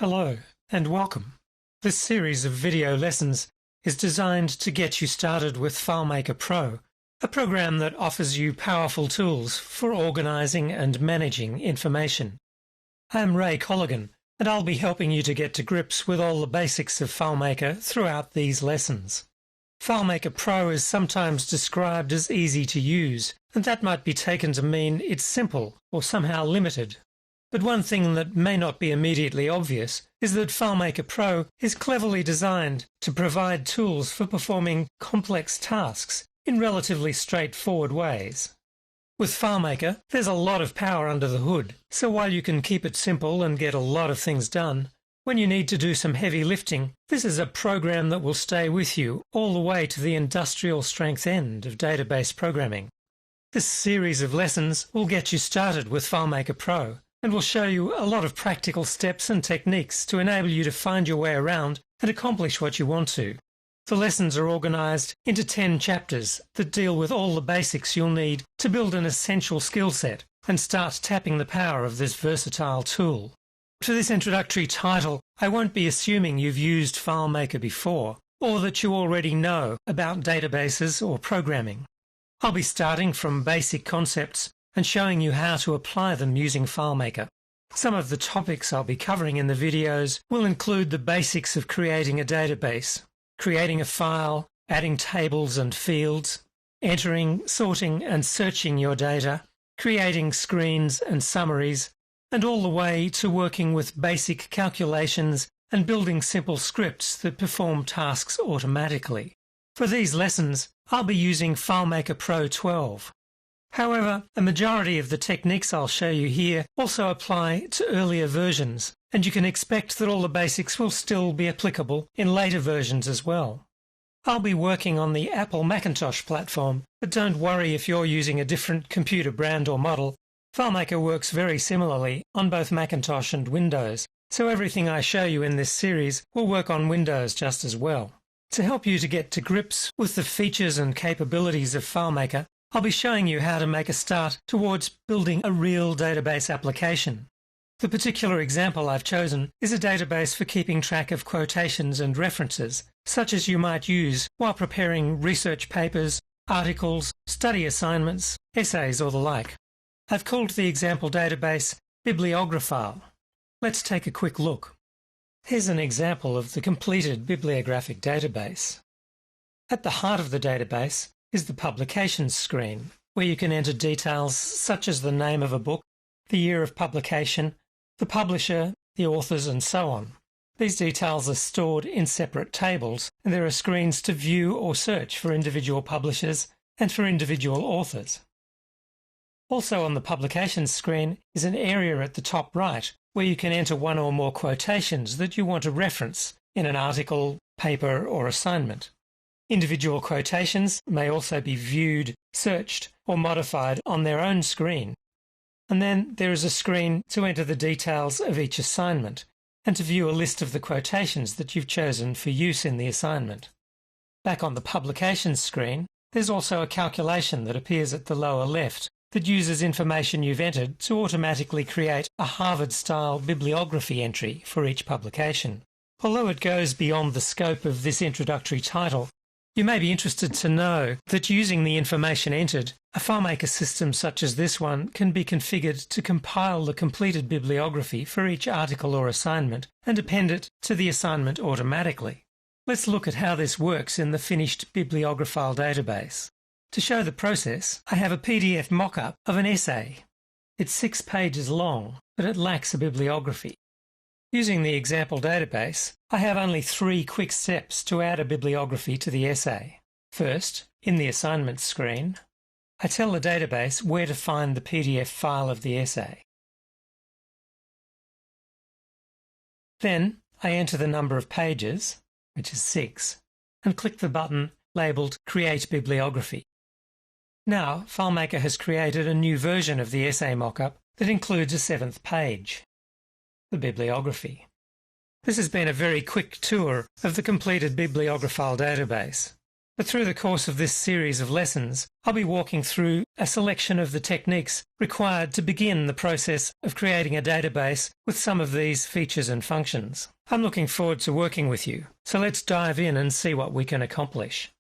Hello and welcome. This series of video lessons is designed to get you started with FileMaker Pro, a program that offers you powerful tools for organising and managing information. I'm Ray Colligan, and I'll be helping you to get to grips with all the basics of FileMaker throughout these lessons. FileMaker Pro is sometimes described as easy to use, and that might be taken to mean it's simple or somehow limited. But one thing that may not be immediately obvious is that FileMaker Pro is cleverly designed to provide tools for performing complex tasks in relatively straightforward ways. With FileMaker, there's a lot of power under the hood, so while you can keep it simple and get a lot of things done, when you need to do some heavy lifting, this is a program that will stay with you all the way to the industrial strength end of database programming. This series of lessons will get you started with FileMaker Pro, and will show you a lot of practical steps and techniques to enable you to find your way around and accomplish what you want to. The lessons are organised into 10 chapters that deal with all the basics you'll need to build an essential skill set and start tapping the power of this versatile tool. For this introductory title, I won't be assuming you've used FileMaker before or that you already know about databases or programming. I'll be starting from basic concepts and showing you how to apply them using FileMaker. Some of the topics I'll be covering in the videos will include the basics of creating a database, creating a file, adding tables and fields, entering, sorting and searching your data, creating screens and summaries, and all the way to working with basic calculations and building simple scripts that perform tasks automatically. For these lessons, I'll be using FileMaker Pro 12. However, a majority of the techniques I'll show you here also apply to earlier versions, and you can expect that all the basics will still be applicable in later versions as well. I'll be working on the Apple Macintosh platform, but don't worry if you're using a different computer brand or model. FileMaker works very similarly on both Macintosh and Windows, so everything I show you in this series will work on Windows just as well. To help you to get to grips with the features and capabilities of FileMaker, I'll be showing you how to make a start towards building a real database application. The particular example I've chosen is a database for keeping track of quotations and references, such as you might use while preparing research papers, articles, study assignments, essays or the like. I've called the example database Bibliographile. Let's take a quick look. Here's an example of the completed bibliographic database. At the heart of the database is the Publications screen, where you can enter details such as the name of a book, the year of publication, the publisher, the authors, and so on. These details are stored in separate tables, and there are screens to view or search for individual publishers and for individual authors. Also on the Publications screen is an area at the top right where you can enter one or more quotations that you want to reference in an article, paper, or assignment. Individual quotations may also be viewed, searched, or modified on their own screen. And then there is a screen to enter the details of each assignment and to view a list of the quotations that you've chosen for use in the assignment. Back on the Publications screen, there's also a calculation that appears at the lower left that uses information you've entered to automatically create a Harvard-style bibliography entry for each publication. Although it goes beyond the scope of this introductory title, you may be interested to know that using the information entered, a FileMaker system such as this one can be configured to compile the completed bibliography for each article or assignment and append it to the assignment automatically. Let's look at how this works in the finished Bibliographile database. To show the process, I have a PDF mock-up of an essay. It's 6 pages long, but it lacks a bibliography. Using the example database, I have only 3 quick steps to add a bibliography to the essay. First, in the assignment screen, I tell the database where to find the PDF file of the essay. Then, I enter the number of pages, which is 6, and click the button labelled Create Bibliography. Now, FileMaker has created a new version of the essay mockup that includes a 7th page, the bibliography. This has been a very quick tour of the completed Bibliographile database, but through the course of this series of lessons, I'll be walking through a selection of the techniques required to begin the process of creating a database with some of these features and functions. I'm looking forward to working with you, so let's dive in and see what we can accomplish.